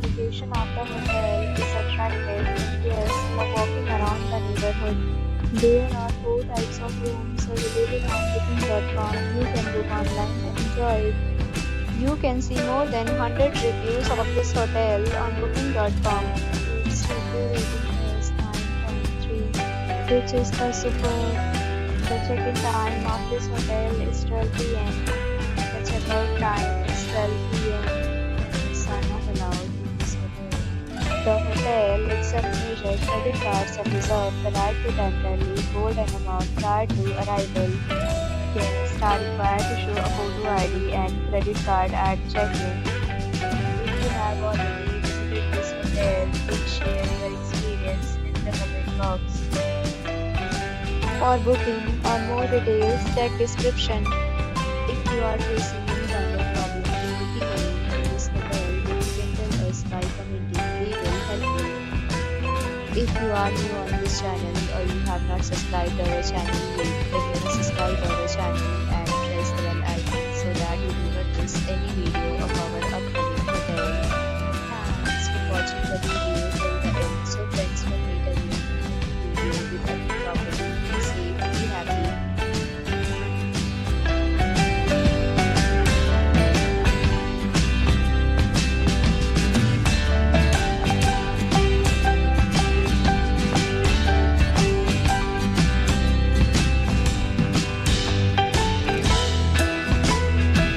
The location of the hotel is attractive to guests who are walking around the neighborhood. There are four types of rooms available on booking.com. You can book online and enjoy it. You can see more than 100 reviews of this hotel on booking.com. Its review rating is 9.3, which is the superb. The check-in time of this hotel is 12 p.m. The check-out time is 12 p.m. Pets are not allowed in this hotel. The hotel accepts major credit cards and reserves the right to temporarily hold an amount prior to arrival. Guests are required to show a photo ID and credit card at check-in. If you have already visited this hotel, please share your experience in the comment box. For booking or more details, check description. If you are facing any kind of problem in booking a room in this hotel, then you can tell us by commenting. We will help you. If you are new on this channel or you have not subscribed our channel yet, then you must subscribe our channel and